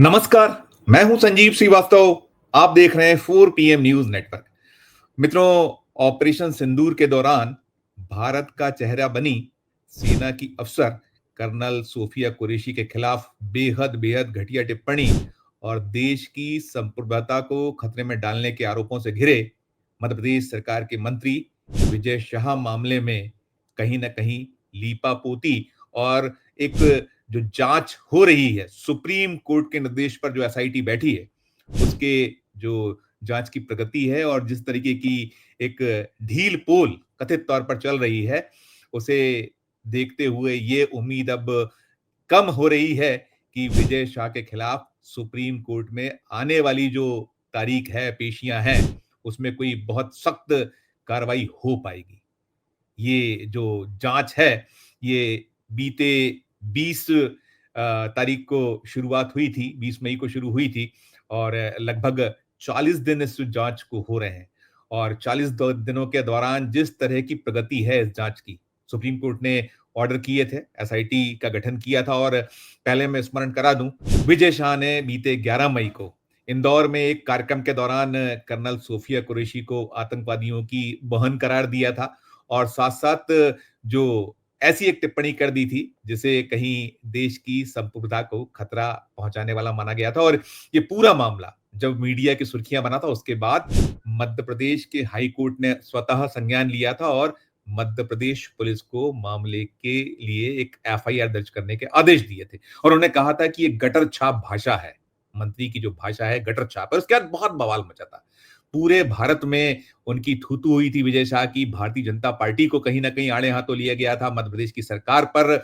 नमस्कार। मैं हूं संजीव श्रीवास्तव। आप देख रहे हैं 4 PM न्यूज नेटवर्क। मित्रों, ऑपरेशन सिंदूर के दौरान भारत का चेहरा बनी सेना की अफसर कर्नल सोफिया कुरैशी के खिलाफ बेहद बेहद घटिया टिप्पणी और देश की संप्रभुता को खतरे में डालने के आरोपों से घिरे मध्य प्रदेश सरकार के मंत्री विजय शाह मामले में कहीं ना कहीं लीपापोती और एक जो जांच हो रही है सुप्रीम कोर्ट के निर्देश पर, जो एसआईटी बैठी है उसके जो जांच की प्रगति है और जिस तरीके की एक ढील पोल कथित तौर पर चल रही है, उसे देखते हुए ये उम्मीद अब कम हो रही है कि विजय शाह के खिलाफ सुप्रीम कोर्ट में आने वाली जो तारीख है, पेशियां हैं, उसमें कोई बहुत सख्त कार्रवाई हो पाएगी। ये जो जांच है, ये बीते 20 तारीख को शुरुआत हुई थी, 20 मई को शुरू हुई थी और लगभग 40 दिन इस जांच को हो रहे हैं। और 40 दिनों के दौरान जिस तरह की प्रगति है इस जांच की, सुप्रीम कोर्ट ने ऑर्डर किए थे, एसआईटी का गठन किया था। और पहले मैं स्मरण करा दूं, विजय शाह ने बीते 11 मई को इंदौर में एक कार्यक्रम के दौरान कर्नल सोफिया कुरैशी को आतंकवादियों की बहन करार दिया था और साथ-साथ जो ऐसी एक टिप्पणी कर दी थी जिसे कहीं देश की संप्रभुता को खतरा पहुंचाने वाला माना गया था। और ये पूरा मामला जब मीडिया की सुर्खियां बना था, उसके बाद मध्य प्रदेश के हाई कोर्ट ने स्वतः संज्ञान लिया था और मध्य प्रदेश पुलिस को मामले के लिए एक एफआईआर दर्ज करने के आदेश दिए थे और उन्होंने कहा था कि ये गटर छाप भाषा है, मंत्री की जो भाषा है गटर छाप है। उसके बाद बहुत बवाल मचा था, पूरे भारत में उनकी थू-थू हुई थी विजय शाह की। भारतीय जनता पार्टी को कहीं न कहीं आड़े हाथों लिया गया था, मध्य प्रदेश की सरकार पर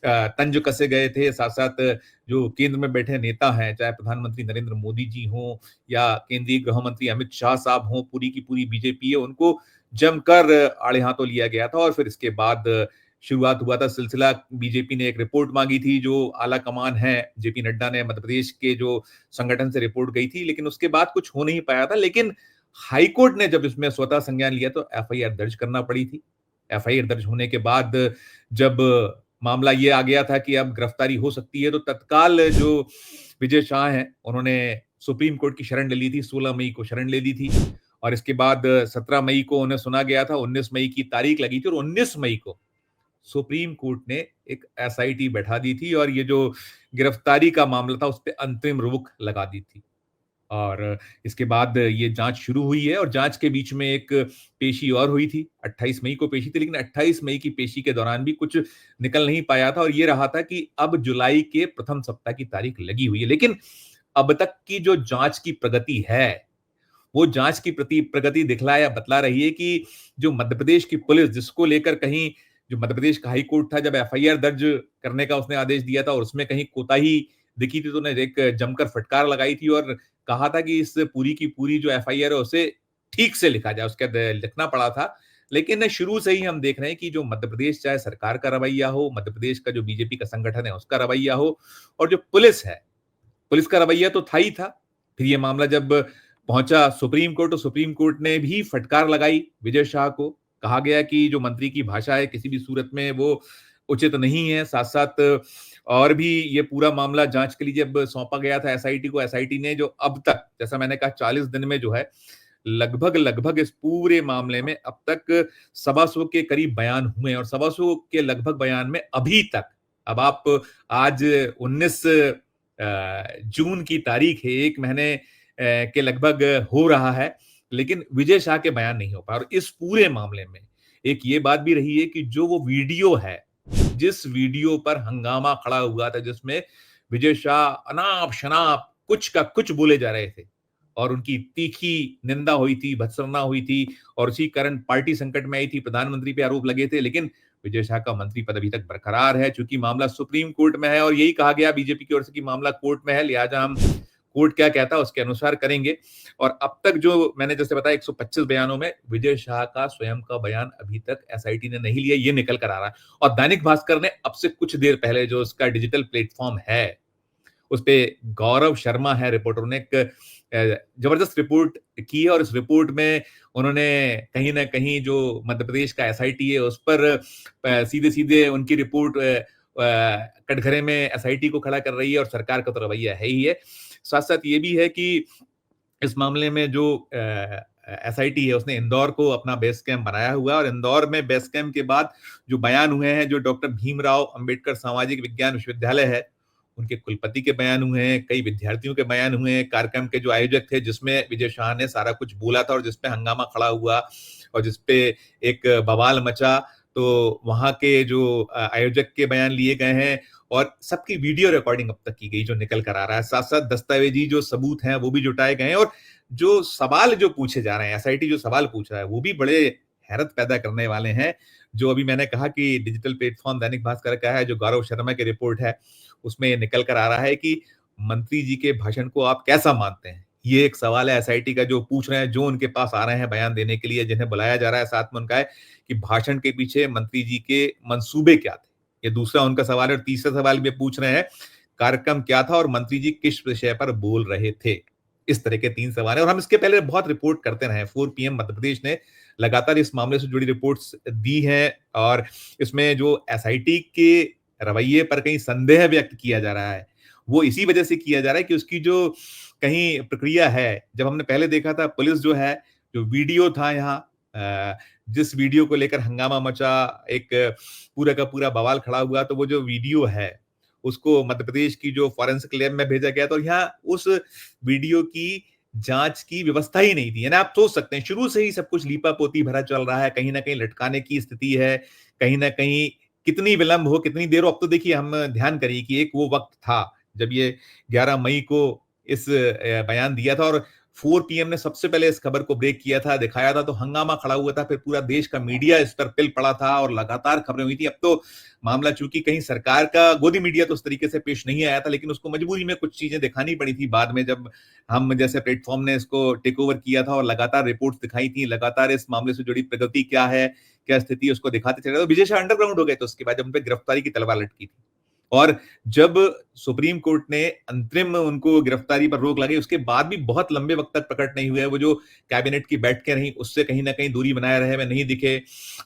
तंज कसे गए थे। साथ-साथ जो केंद्र में बैठे नेता हैं, चाहे प्रधानमंत्री नरेंद्र मोदी जी हों या केंद्रीय गृह मंत्री अमित शाह साहब हों, पूरी की पूरी बीजेपी है, उनको जमकर आड़े हाथों लिया गया था। और फिर इसके बाद शुरुआत हुआ था सिलसिला, बीजेपी ने एक रिपोर्ट मांगी थी, जो आला कमान है जेपी नड्डा ने मध्य प्रदेश के जो संगठन से रिपोर्ट गई थी, लेकिन उसके बाद कुछ हो नहीं पाया था। लेकिन हाईकोर्ट ने जब इसमें स्वतः संज्ञान लिया तो एफआईआर दर्ज करना पड़ी थी। एफआईआर दर्ज होने के बाद जब मामला ये आ गया था कि अब गिरफ्तारी हो सकती है, तो तत्काल जो विजय शाह हैं, उन्होंने सुप्रीम कोर्ट की शरण ले ली थी। 16 मई को शरण ले ली थी और इसके बाद 17 मई को उन्हें सुना गया था। 19 मई की तारीख लगी थी और 19 मई को सुप्रीम कोर्ट ने एक एसआईटी बैठा दी थी और ये जो गिरफ्तारी का मामला था, उस पे अंतरिम रुख लगा दी थी। और इसके बाद ये जांच शुरू हुई है और जांच के बीच में एक पेशी और हुई थी। 28 मई को पेशी थी, लेकिन 28 मई की पेशी के दौरान भी कुछ निकल नहीं पाया था और ये रहा था कि अब जुलाई के प्रथम सप्ताह की तारीख लगी हुई है। लेकिन अब तक की जो जांच की प्रगति है, वो जांच की प्रगति दिखला या बतला रही है कि जो मध्य प्रदेश की पुलिस, जिसको लेकर कहीं जो मध्य प्रदेश का हाई कोर्ट था, जब एफआईआर दर्ज करने का उसने आदेश दिया था और उसमें कहीं कोताही दिखी थी, तो उन्हें एक जमकर फटकार लगाई थी और कहा था कि इस पूरी की पूरी जो एफआईआर है उसे ठीक से लिखा जाए, उसके लिखना पड़ा था। लेकिन शुरू से ही हम देख रहे हैं कि जो मध्य प्रदेश, चाहे सरकार का रवैया हो, मध्य प्रदेश का जो बीजेपी का संगठन है उसका रवैया हो, और जो पुलिस है, पुलिस का रवैया तो था ही था। फिर ये मामला जब पहुंचा सुप्रीम कोर्ट, तो सुप्रीम कोर्ट ने भी फटकार लगाई विजय शाह को। कहा गया कि जो मंत्री की भाषा है किसी भी सूरत में वो उचित नहीं है। साथ-साथ और भी ये पूरा मामला जांच के लिए जब सौंपा गया था एसआईटी को, एसआईटी ने जो अब तक, जैसा मैंने कहा, 40 दिन में जो है लगभग इस पूरे मामले में अब तक 125 के करीब बयान हुए और 125 के लगभग बयान में अभी तक, अब आप आज 19 जून की तारीख है, 1 महीने के लगभग हो रहा है, लेकिन विजय शाह के बयान नहीं हो पाए। और इस पूरे मामले में एक ये बात भी रही है कि जो वो वीडियो है, जिस वीडियो पर हंगामा खड़ा हुआ था, जिसमें विजय शाह अनाप-शनाप कुछ का कुछ बोले जा रहे थे और उनकी तीखी निंदा हुई थी, भर्त्सना हुई थी और उसी कारण पार्टी संकट में आई थी, प्रधानमंत्री पे आरोप लगे थे। लेकिन विजय शाह का मंत्री पद अभी तक बरकरार है, चूंकि मामला सुप्रीम कोर्ट में है और यही कहा गया बीजेपी की ओर से कि मामला कोर्ट में है, लिहाजा हम कोर्ट क्या कहता है उसके अनुसार करेंगे। और अब तक जो मैंने जैसे बताया 125 बयानों में विजय शाह का स्वयं का बयान अभी तक एसआईटी ने नहीं लिया, ये निकल कर आ रहा है। और दैनिक भास्कर ने अब से कुछ देर पहले जो उसका डिजिटल प्लेटफॉर्म है, उसपे गौरव शर्मा है रिपोर्टर, ने एक जबरदस्त रिपोर्ट की है और इस रिपोर्ट में उन्होंने कहीं न कहीं जो मध्य प्रदेश का एसआईटी है उस पर सीधे-सीधे उनकी रिपोर्ट कटघरे में एसआईटी को खड़ा कर रही है और सरकार का तो रवैया है ही है। साथ-साथ ये भी है कि इस मामले में जो एसआईटी है उसने इंदौर को अपना बेस कैंप बनाया हुआ है और इंदौर में बेस कैंप के बाद जो बयान हुए हैं, जो डॉक्टर भीमराव अंबेडकर सामाजिक विज्ञान विश्वविद्यालय है, उनके कुलपति के बयान हुए हैं, कई विद्यार्थियों के बयान हुए हैं, कार्यक्रम के जो आयोजक थे जिसमें विजय शाह ने सारा कुछ बोला था और जिसपे हंगामा खड़ा हुआ और जिसपे एक बवाल मचा, तो वहाँ के जो आयोजक के बयान लिए गए हैं और सबकी वीडियो रिकॉर्डिंग अब तक की गई जो निकल कर आ रहा है। साथ-साथ दस्तावेजी जो सबूत हैं वो भी जुटाए गए हैं और जो सवाल जो पूछे जा रहे हैं, एसआईटी जो सवाल पूछ रहा है, वो भी बड़े हैरत पैदा करने वाले हैं। जो अभी मैंने कहा कि डिजिटल प्लेटफ़ॉर्म दैनिक भास्कर का है, जो गौरव शर्मा की रिपोर्ट है, उसमें ये निकल कर आ रहा है कि मंत्री जी के भाषण को आप कैसा मानते हैं? ये एक सवाल है एसआईटी का जो पूछ रहे हैं, जो उनके पास आ रहे हैं बयान देने के लिए, जिन्हें बुलाया जा रहा है। साथ में उनका है कि भाषण के पीछे मंत्री जी के मंसूबे क्या थे? ये दूसरा उनका सवाल है और तीसरा सवाल भी पूछ रहे हैं, कार्यक्रम क्या था और मंत्री जी किस विषय पर बोल रहे थे? इस तरह के 3 सवाल हैं और हम इसके पहले बहुत रिपोर्ट करते रहे हैं। 4 पीएम मध्य प्रदेश ने लगातार इस मामले से जुड़ी रिपोर्ट्स दी हैं और इसमें जो एसआईटी के रवैये पर कहीं संदेह व्यक्त किया जा रहा है, वो इसी वजह से किया जा रहा है कि उसकी जो कहीं प्रक्रिया है, जब हमने पहले देखा था पुलिस जो है, जो वीडियो था यहाँ जिस वीडियो को लेकर हंगामा मचा, एक पूरा का पूरा बवाल खड़ा हुआ, तो वो जो वीडियो है, उसको मध्य प्रदेश की जो फॉरेंसिक लैब में भेजा गया था और यहाँ उस वीडियो की जाँच की व्यवस्था ही नहीं थी। यानी आप सोच सकते हैं, शुरू से ही सब कुछ लीपापोती भरा चल रहा है, कहीं न कहीं लटकाने की स्थिति है, कहीं न कहीं कितनी विलंब हो, कितनी देर हो। अब तो देखिए हम ध्यान करिए कि एक वो वक़्त था, जब ये 11 मई को इस बयान दिया था और 4 पीएम ने सबसे पहले इस खबर को ब्रेक किया था, दिखाया था, तो हंगामा खड़ा हुआ था, फिर पूरा देश का मीडिया इस पर पिल पड़ा था और लगातार खबरें हुई थी। अब तो मामला चूँकि कहीं सरकार का गोदी मीडिया तो उस तरीके से पेश नहीं आया था, लेकिन उसको मजबूरी में कुछ चीज़ें दिखानी पड़ी थी बाद में जब हम जैसे प्लेटफ़ॉर्म ने इसको टेक ओवर किया था और लगातार रिपोर्ट्स दिखाई थी, लगातार इस मामले से जुड़ी प्रगति क्या है, क्या स्थिति है, उसको दिखाते चले। तो विजय शाह अंडरग्राउंड हो गए थे उसके बाद जब उन पे गिरफ्तारी की तलवार लटकी थी। और जब सुप्रीम कोर्ट ने अंतरिम उनको गिरफ्तारी पर रोक लगाई, उसके बाद भी बहुत लंबे वक़्त तक प्रकट नहीं हुए। वो जो कैबिनेट की बैठकें रहीं, उससे कहीं न कहीं दूरी बनाए रहे, वे नहीं दिखे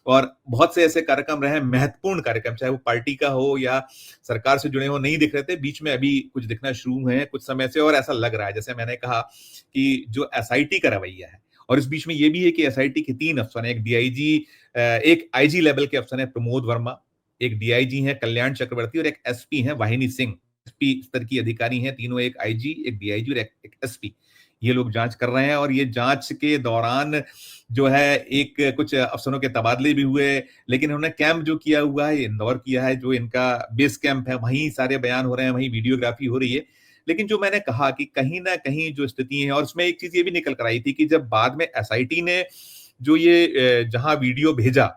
और बहुत से ऐसे कार्यक्रम रहे, महत्वपूर्ण कार्यक्रम, चाहे वो पार्टी का हो या सरकार से जुड़े हों, नहीं दिख रहे थे। बीच में अभी कुछ दिखना शुरू हुए हैं कुछ समय से और ऐसा लग रहा है, जैसे मैंने कहा कि जो एसआईटी का रवैया है और इस बीच में ये भी है कि एसआईटी के 3 अफ़सर हैं, एक डीआईजी एक आईजी लेवल के अफ़सर हैं प्रमोद वर्मा, एक डीआईजी हैं कल्याण चक्रवर्ती और एक एसपी हैं वाहिनी सिंह। एसपी स्तर की अधिकारी हैं तीनों, एक आईजी, एक डीआईजी और एक एसपी। ये लोग जांच कर रहे हैं और ये जांच के दौरान जो है एक कुछ अफसरों के तबादले भी हुए, लेकिन उन्होंने कैंप जो किया हुआ है, इंदौर किया है, जो इनका बेस कैंप है, वहीं सारे बयान हो रहे हैं, वहीं वीडियोग्राफी हो रही है। लेकिन जो मैंने कहा कि कहीं न कहीं जो स्थिति है और उसमें एक चीज़ ये भी निकल कर आई थी कि जब बाद में एसआईटी ने जो ये जहाँ वीडियो भेजा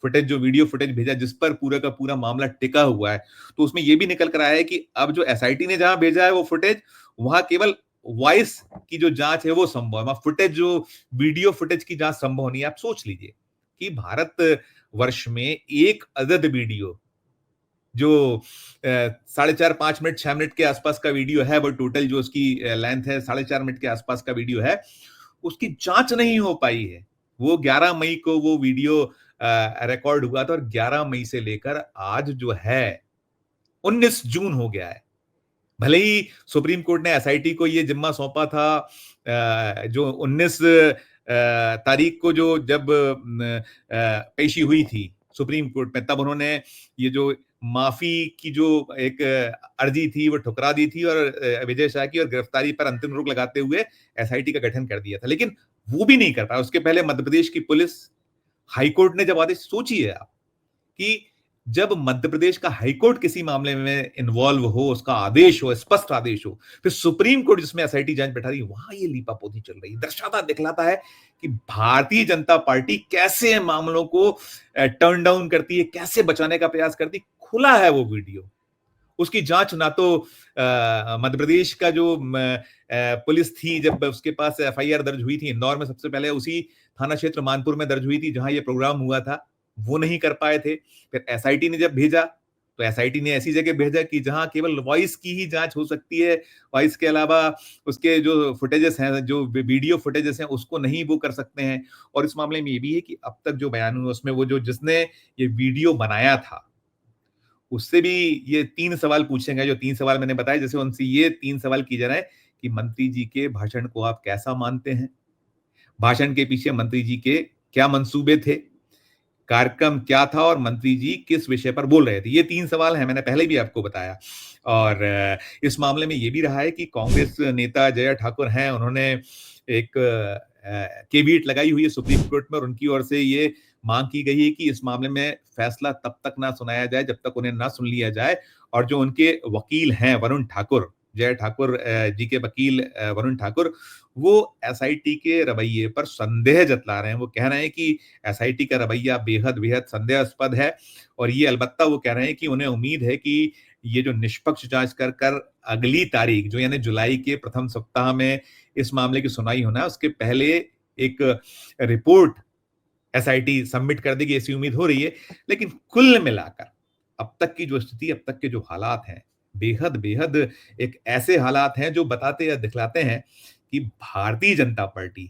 फुटेज जो वीडियो फुटेज भेजा जिस पर पूरा का पूरा मामला टिका हुआ है, तो उसमें ये भी निकल कर आया है कि अब जो एसआईटी ने जहां भेजा है वो फुटेज, वहां केवल वॉइस की जो जांच है वो संभव है, वहां फुटेज जो वीडियो फुटेज की जांच संभव नहीं है। आप सोच लीजिए कि भारत वर्ष में एक अदद वीडियो जो 4.5 5 मिनट 6 मिनट के आसपास का वीडियो है, वो टोटल जो उसकी लेंथ है 4.5 मिनट के आसपास का वीडियो है, उसकी जांच नहीं हो पाई है। वो 11 मई को वो वीडियो रिकॉर्ड हुआ था और 11 मई से लेकर आज जो है 19 जून हो गया है। भले ही सुप्रीम कोर्ट ने एसआईटी को ये जिम्मा सौंपा था जो 19 तारीख को जो जब पेशी हुई थी सुप्रीम कोर्ट में, तब उन्होंने ये जो माफी की जो एक अर्जी थी वो ठुकरा दी थी और विजय शाह की और गिरफ्तारी पर अंतिम रोक लगाते हुए एसआईटी का गठन कर दिया था, लेकिन वो भी नहीं कर पाया। उसके पहले मध्य प्रदेश की पुलिस, हाईकोर्ट ने जब आदेश, सोचिए आप कि जब मध्य प्रदेश का हाईकोर्ट किसी मामले में इन्वॉल्व हो, उसका आदेश हो, स्पष्ट आदेश हो, फिर सुप्रीम कोर्ट जिसमें एसआईटी जांच बैठा रही है, वहां ये लीपापोती चल रही है, दर्शाता दिखलाता है कि भारतीय जनता पार्टी कैसे मामलों को टर्न डाउन करती है, कैसे बचाने का प्रयास करती है। खुला है वो वीडियो, उसकी जांच ना तो मध्य प्रदेश का जो पुलिस थी, जब उसके पास एफआईआर दर्ज हुई थी इंदौर में, सबसे पहले उसी थाना क्षेत्र मानपुर में दर्ज हुई थी जहां ये प्रोग्राम हुआ था, वो नहीं कर पाए थे। फिर एसआईटी ने जब भेजा तो एसआईटी ने ऐसी जगह भेजा कि जहां केवल वॉइस की ही जांच हो सकती है, वॉइस के अलावा उसके जो फुटेजेस हैं, जो वीडियो फुटेजेस हैं, उसको नहीं वो कर सकते हैं। और इस मामले में ये भी है कि अब तक जो बयान हुआ उसमें वो जो जिसने ये वीडियो बनाया था उससे भी ये 3 सवाल पूछे गए, जो 3 सवाल मैंने बताए, जैसे उनसे ये 3 सवाल किए जा रहे हैं कि मंत्री जी के भाषण को आप कैसा मानते हैं? भाषण के पीछे मंत्री जी के क्या मंसूबे थे? कार्यक्रम क्या था और मंत्री जी किस विषय पर बोल रहे थे? ये 3 सवाल हैं, मैंने पहले भी आपको बताया। और इस मामले में ये भी रहा है कि कांग्रेस नेता जया ठाकुर हैं, उन्होंने एक केवियट लगाई हुई है सुप्रीम कोर्ट में और उनकी ओर से ये मांग की गई है कि इस मामले में फैसला तब तक ना सुनाया जाए जब तक उन्हें ना सुन लिया जाए। और जो उनके वकील हैं वरुण ठाकुर, जय ठाकुर जी के वकील वरुण ठाकुर, वो एसआईटी के रवैये पर संदेह जतला रहे हैं। वो कह रहे हैं कि एसआईटी का रवैया बेहद संदेहास्पद है और ये अलबत्ता वो कह रहे हैं कि उन्हें उम्मीद है कि ये जो निष्पक्ष जांच कर अगली तारीख, जो यानी जुलाई के प्रथम सप्ताह में इस मामले की सुनवाई होना है, उसके पहले एक रिपोर्ट एसआईटी सबमिट कर देगी, ऐसी उम्मीद हो रही है। लेकिन कुल मिलाकर अब तक की जो स्थिति, अब तक के जो हालात हैं, बेहद एक ऐसे हालात हैं जो बताते या दिखलाते हैं कि भारतीय जनता पार्टी,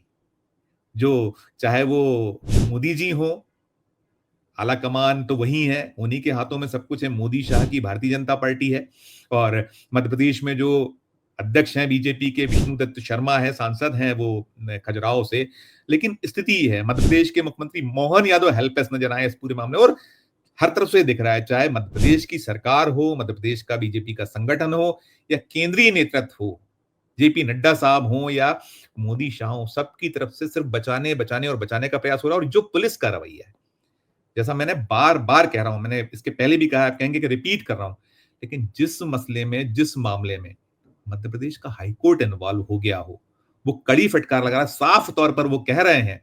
जो चाहे वो मोदी जी हों, आला कमान तो वही है, उन्हीं के हाथों में सब कुछ है। मोदी शाह की भारतीय जनता पार्टी है और मध्य प्रदेश में जो अध्यक्ष हैं बीजेपी के, विष्णु दत्त शर्मा है, सांसद हैं वो खजुराहो से। लेकिन स्थिति ये है, मध्य प्रदेश के मुख्यमंत्री मोहन यादव हेल्पलेस नजर आए इस पूरे मामले, और हर तरफ से दिख रहा है, चाहे मध्य प्रदेश की सरकार हो, मध्य प्रदेश का बीजेपी का संगठन हो या केंद्रीय नेतृत्व हो, जेपी नड्डा साहब हो या मोदी शाह हो, सबकी तरफ से सिर्फ बचाने और बचाने का प्रयास हो रहा है। और जो पुलिस का रवैया है, जैसा मैंने बार-बार कह रहा हूं, मैंने इसके पहले भी कहा, आप कहेंगे कि रिपीट कर रहा हूं, लेकिन जिस मसले में, जिस मामले में मध्य प्रदेश का हाईकोर्ट इन्वॉल्व हो गया हो, वो कड़ी फटकार लगा रहा है। साफ तौर पर वो कह रहे हैं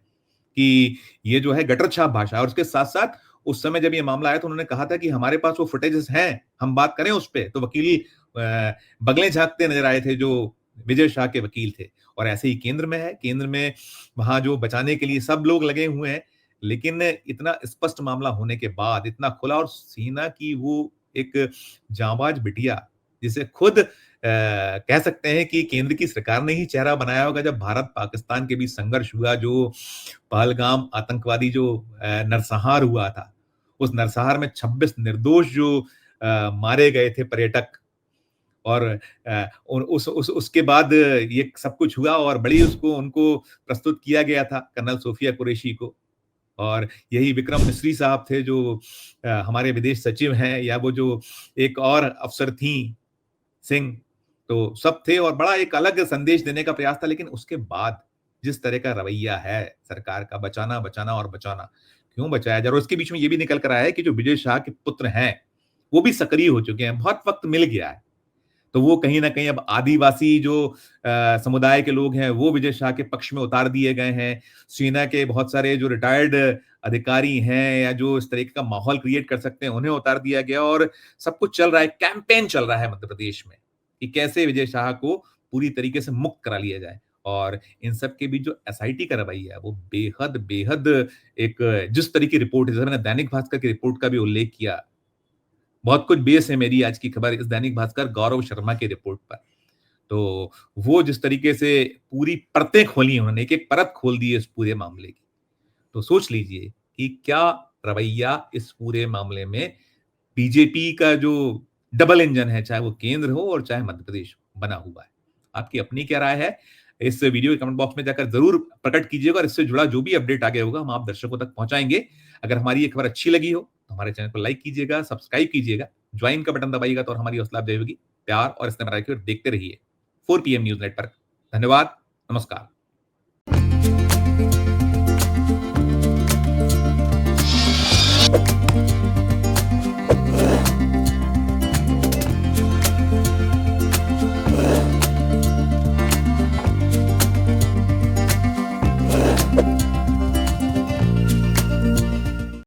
कि ये जो है गटर छाप भाषा है। और उसके साथ-साथ उस समय जब ये मामला आया तो उन्होंने कहा था कि हमारे पास वो फुटेजेस हैं, हम बात करें उस पे। तो वकील बगलें झाँकते नजर आए थे जो विजय शाह के वकील थे। और ऐसे ही केंद्र में है, केंद्र में वहाँ जो बचाने के लिए सब लोग लगे हुए हैं। लेकिन इतना स्पष्ट मामला होने के बाद, इतना खुला, और सेना की वो एक जांबाज बिटिया, जिसे खुद कह सकते हैं कि केंद्र की सरकार ने ही चेहरा बनाया होगा जब भारत पाकिस्तान के बीच संघर्ष हुआ, जो पहलगाम आतंकवादी जो नरसंहार हुआ था, उस नरसंहार में 26 निर्दोष जो मारे गए थे पर्यटक। और उसके बाद ये सब कुछ हुआ और बड़ी उसको उनको प्रस्तुत किया गया था कर्नल सोफिया कुरैशी को। और यही विक्रम मिस्री साहब थे जो हमारे विदेश सचिव हैं, या वो जो एक और अफसर थी सिंह, तो सब थे और बड़ा एक अलग संदेश देने का प्रयास था। लेकिन उसके बाद जिस तरह का रवैया है सरकार का, बचाना और बचाना, क्यों बचाया जाए? और इसके बीच में ये भी निकल कर आया है कि जो विजय शाह के पुत्र हैं, वो भी सक्रिय हो चुके हैं, बहुत वक्त मिल गया है। तो वो कहीं न कहीं अब आदिवासी जो समुदाय के लोग हैं, वो विजय शाह के पक्ष में उतार दिए गए हैं। सेना के बहुत सारे जो रिटायर्ड अधिकारी हैं या जो इस तरीके का माहौल क्रिएट कर सकते हैं, उन्हें उतार दिया गया और सब कुछ चल रहा है, कैंपेन चल रहा है मध्य प्रदेश में कि कैसे विजय शाह को पूरी तरीके से मुक्त करा लिया जाए। और इन सब के बीच जो एसआईटी का रवैया है, वो बेहद एक जिस तरह की रिपोर्ट है, जैसे मैंने दैनिक भास्कर की रिपोर्ट का भी उल्लेख किया, बहुत कुछ बेस है मेरी आज की खबर इस दैनिक भास्कर गौरव शर्मा की रिपोर्ट पर। तो वो जिस तरीके से पूरी परतें खोली उन्होंने, एक-एक परत खोल दी है इस पूरे मामले की। तो सोच लीजिए कि क्या रवैया इस पूरे मामले में बीजेपी का जो डबल इंजन है, चाहे वो केंद्र हो और चाहे मध्य प्रदेश हो, बना हुआ है। आपकी अपनी क्या राय है? इस वीडियो के कमेंट बॉक्स में जाकर ज़रूर प्रकट कीजिएगा और इससे जुड़ा जो भी अपडेट आगे होगा, हम आप दर्शकों तक पहुँचाएँगे। अगर हमारी ये खबर अच्छी लगी हो, तो हमारे चैनल को लाइक कीजिएगा, सब्सक्राइब कीजिएगा, ज्वाइन का बटन दबाइएगा तो और हमारी हौसला अफ़ज़ाई होगी। प्यार और स्नेह बनाए रखिए और देखते रहिए 4 पीएम न्यूज़ नेटवर्क। धन्यवाद, नमस्कार।